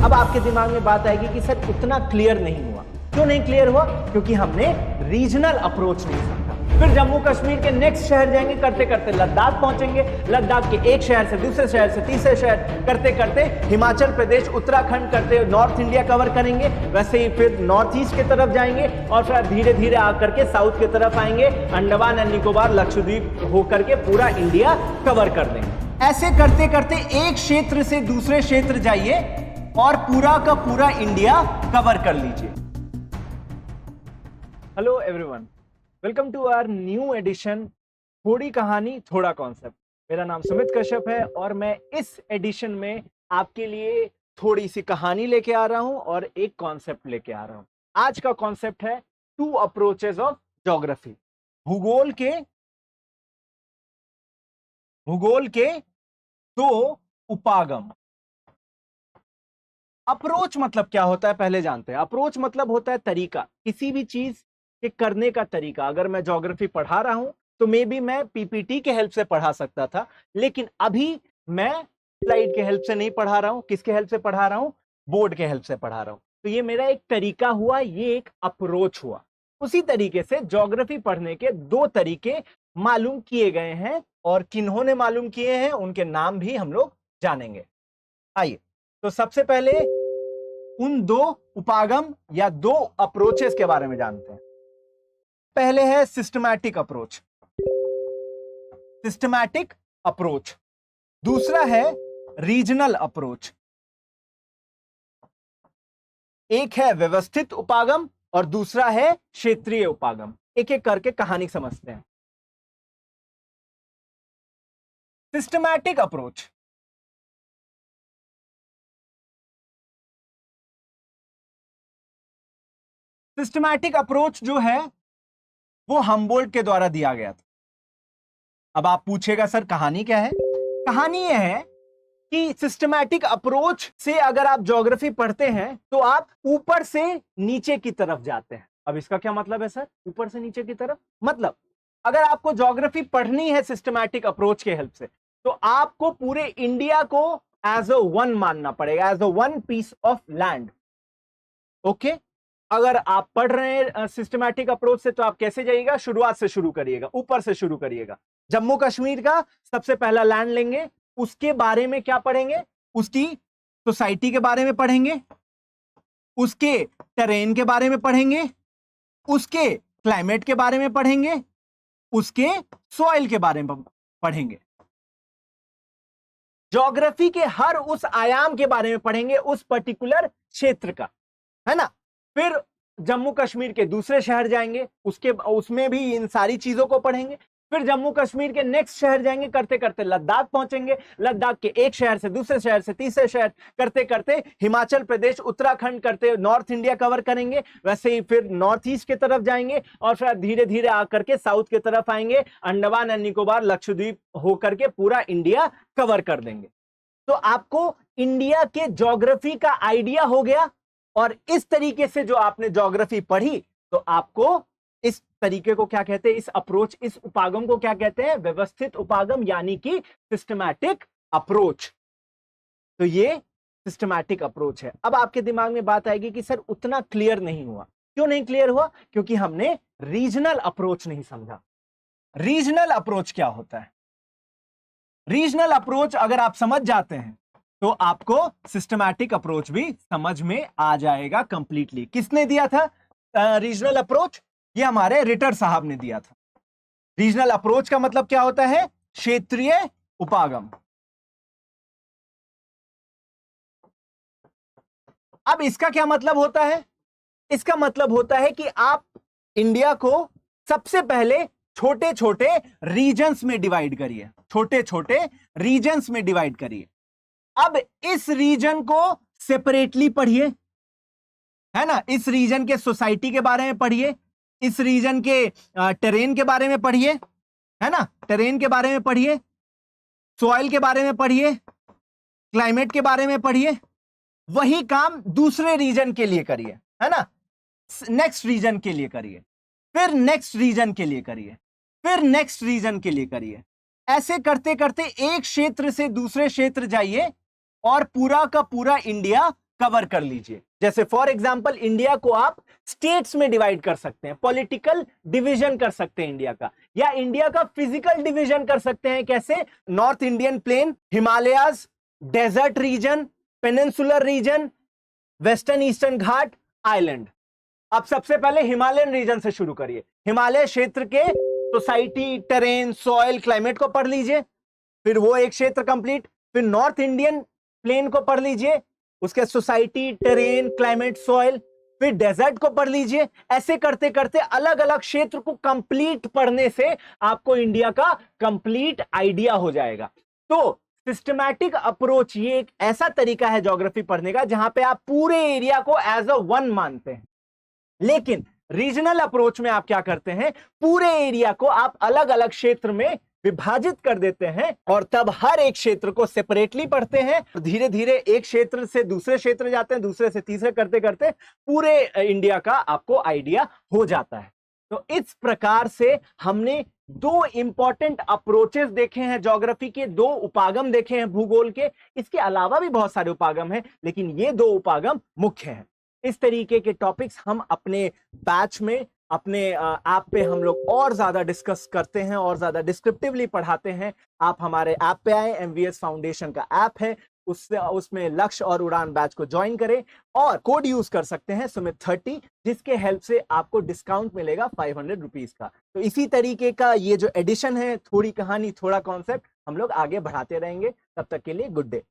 अब आपके दिमाग में बात आएगी कि सर उतना क्लियर नहीं हुआ। क्यों नहीं क्लियर हुआ? क्योंकि हमने रीजनल अप्रोच नहीं समझा। फिर जम्मू कश्मीर के नेक्स्ट शहर जाएंगे, करते करते लद्दाख पहुंचेंगे, लद्दाख के एक शहर से दूसरे शहर से तीसरे शहर, करते करते हिमाचल प्रदेश, उत्तराखंड, करते नॉर्थ इंडिया कवर करेंगे। वैसे ही फिर नॉर्थ ईस्ट की तरफ जाएंगे और फिर धीरे धीरे आकर के साउथ की तरफ आएंगे, अंडमान एंड निकोबार, लक्षद्वीप होकर के पूरा इंडिया कवर कर देंगे। ऐसे करते करते एक क्षेत्र से दूसरे क्षेत्र जाइए और पूरा का पूरा इंडिया कवर कर लीजिए। Hello everyone, welcome to our new edition थोड़ी कहानी थोड़ा कॉन्सेप्ट। मेरा नाम सुमित कश्यप है और मैं इस एडिशन में आपके लिए थोड़ी सी कहानी लेके आ रहा हूं और एक कॉन्सेप्ट लेके आ रहा हूं। आज का कॉन्सेप्ट है टू अप्रोचेस ऑफ ज्योग्राफी। भूगोल के दो उपागम। अप्रोच मतलब क्या होता है पहले जानते हैं। अप्रोच मतलब होता है तरीका, किसी भी चीज के करने का तरीका। अगर मैं ज्योग्राफी पढ़ा रहा हूं तो मे बी मैं पीपीटी के हेल्प से पढ़ा सकता था, लेकिन अभी मैं स्लाइड के हेल्प से नहीं पढ़ा रहा हूं। किसके हेल्प से पढ़ा रहा हूं? बोर्ड के हेल्प से पढ़ा रहा हूं। तो ये मेरा एक तरीका हुआ, ये एक अप्रोच हुआ। उसी तरीके से ज्योग्राफी पढ़ने के दो तरीके मालूम किए गए हैं और किन्होंने मालूम किए हैं उनके नाम भी हम लोग जानेंगे। आइए, तो सबसे पहले उन दो उपागम या दो अप्रोचेस के बारे में जानते हैं। पहले है सिस्टमैटिक अप्रोच। दूसरा है रीजनल अप्रोच। एक है व्यवस्थित उपागम और दूसरा है क्षेत्रीय उपागम। एक एक करके कहानी समझते हैं। सिस्टमैटिक अप्रोच, जो है वो हम्बोल्ट के द्वारा दिया गया था। अब आप पूछेगा सर कहानी क्या है? कहानी यह है कि सिस्टमैटिक अप्रोच से अगर आप ज्योग्राफी पढ़ते हैं तो आप ऊपर से नीचे की तरफ जाते हैं। अब इसका क्या मतलब है सर, ऊपर से नीचे की तरफ? मतलब अगर आपको ज्योग्राफी पढ़नी है सिस्टमैटिक अप्रोच के हेल्प से, तो आपको पूरे इंडिया को एज अ वन मानना पड़ेगा, as a one piece of land. Okay, अगर आप पढ़ रहे हैं सिस्टमैटिक अप्रोच से तो आप कैसे जाइएगा? शुरुआत से शुरू करिएगा, ऊपर से शुरू करिएगा। जम्मू कश्मीर का सबसे पहला लैंड लेंगे, उसके बारे में क्या पढ़ेंगे? उसकी सोसाइटी के बारे में पढ़ेंगे, उसके टेरेन के बारे में पढ़ेंगे, उसके क्लाइमेट के बारे में पढ़ेंगे, उसके सॉइल के बारे में पढ़ेंगे। ज्योग्राफी के हर उस आयाम के बारे में पढ़ेंगे, उस पर्टिकुलर क्षेत्र का, है ना। फिर जम्मू कश्मीर के दूसरे शहर जाएंगे, उसमें भी इन सारी चीजों को पढ़ेंगे। फिर जम्मू कश्मीर के नेक्स्ट शहर जाएंगे, करते करते लद्दाख पहुंचेंगे, लद्दाख के एक शहर से दूसरे शहर से तीसरे शहर, करते करते हिमाचल प्रदेश, उत्तराखंड, करते नॉर्थ इंडिया कवर करेंगे। वैसे ही फिर नॉर्थ ईस्ट की तरफ जाएंगे और फिर धीरे धीरे आकर के साउथ की तरफ आएंगे, अंडमान एंड निकोबार, लक्षद्वीप होकर के पूरा इंडिया कवर कर देंगे। तो आपको इंडिया के ज्योग्राफी का आइडिया हो गया। और इस तरीके से जो आपने ज्योग्राफी पढ़ी तो आपको इस तरीके को क्या कहते हैं? इस अप्रोच, इस उपागम को क्या कहते हैं? व्यवस्थित उपागम, यानी कि सिस्टमैटिक अप्रोच। तो ये सिस्टमैटिक अप्रोच है। अब आपके दिमाग में बात आएगी कि सर उतना क्लियर नहीं हुआ। क्यों नहीं क्लियर हुआ? क्योंकि हमने रीजनल अप्रोच नहीं समझा। रीजनल अप्रोच क्या होता है? रीजनल अप्रोच अगर आप समझ जाते हैं तो आपको सिस्टमैटिक अप्रोच भी समझ में आ जाएगा कंप्लीटली। किसने दिया था रीजनल अप्रोच? ये हमारे रिटर साहब ने दिया था। रीजनल अप्रोच का मतलब क्या होता है? क्षेत्रीय उपागम। अब इसका क्या मतलब होता है? इसका मतलब होता है कि आप इंडिया को सबसे पहले छोटे छोटे रीजन्स में डिवाइड करिए, छोटे छोटे रीजन्स में डिवाइड करिए। अब इस रीजन को सेपरेटली पढ़िए, है ना। इस रीजन के सोसाइटी के बारे में पढ़िए, इस रीजन के टेरेन के बारे में पढ़िए, है ना। टेरेन के बारे में पढ़िए, सॉइल के बारे में पढ़िए, क्लाइमेट के बारे में पढ़िए। वही काम दूसरे रीजन के लिए करिए, है ना। नेक्स्ट रीजन के लिए करिए, फिर नेक्स्ट रीजन के लिए करिए, फिर नेक्स्ट रीजन के लिए करिए। ऐसे करते करते एक क्षेत्र से दूसरे क्षेत्र जाइए और पूरा का पूरा इंडिया कवर कर लीजिए। जैसे फॉर एग्जांपल इंडिया को आप स्टेट्स में डिवाइड कर सकते हैं, पॉलिटिकल डिवीजन कर सकते हैं इंडिया का, या इंडिया का फिजिकल डिवीजन कर सकते हैं। कैसे? North Indian plain, Himalayas, desert region, peninsular region, western eastern Ghat, island. अब सबसे पहले हिमालयन रीजन से शुरू करिए। हिमालय क्षेत्र के सोसाइटी, टेरेन, सॉइल, क्लाइमेट को पढ़ लीजिए, फिर वो एक क्षेत्र कंप्लीट। फिर नॉर्थ इंडियन प्लेन को पढ़ लीजिए, उसके सोसाइटी, टेरेन, क्लाइमेट, सॉइल। फिर डेजर्ट को पढ़ लीजिए। ऐसे करते करते अलग अलग क्षेत्र को कंप्लीट पढ़ने से आपको इंडिया का कंप्लीट आइडिया हो जाएगा। तो सिस्टमैटिक अप्रोच ये एक ऐसा तरीका है ज्योग्राफी पढ़ने का जहां पे आप पूरे एरिया को एज अ वन मानते हैं। लेकिन रीजनल अप्रोच में आप क्या करते हैं? पूरे एरिया को आप अलग अलग क्षेत्र में विभाजित कर देते हैं और तब हर एक क्षेत्र को सेपरेटली पढ़ते हैं। धीरे धीरे एक क्षेत्र से दूसरे क्षेत्र जाते हैं, दूसरे से तीसरे, करते करते पूरे इंडिया का आपको आइडिया हो जाता है। तो इस प्रकार से हमने दो इंपॉर्टेंट अप्रोचेस देखे हैं ज्योग्राफी के, दो उपागम देखे हैं भूगोल के। इसके अलावा भी बहुत सारे उपागम हैं, लेकिन ये दो उपागम मुख्य हैं। इस तरीके के टॉपिक्स हम अपने बैच में, अपने ऐप पे हम लोग और ज्यादा डिस्कस करते हैं और ज्यादा डिस्क्रिप्टिवली पढ़ाते हैं। आप हमारे ऐप पे आए, एमवीएस फाउंडेशन का ऐप है, उसमें लक्ष्य और उड़ान बैच को ज्वाइन करें और कोड यूज कर सकते हैं सुमित30, जिसके हेल्प से आपको डिस्काउंट मिलेगा 500 रुपीज का। तो इसी तरीके का ये जो एडिशन है, थोड़ी कहानी थोड़ा कॉन्सेप्ट, हम लोग आगे बढ़ाते रहेंगे। तब तक के लिए गुड डे।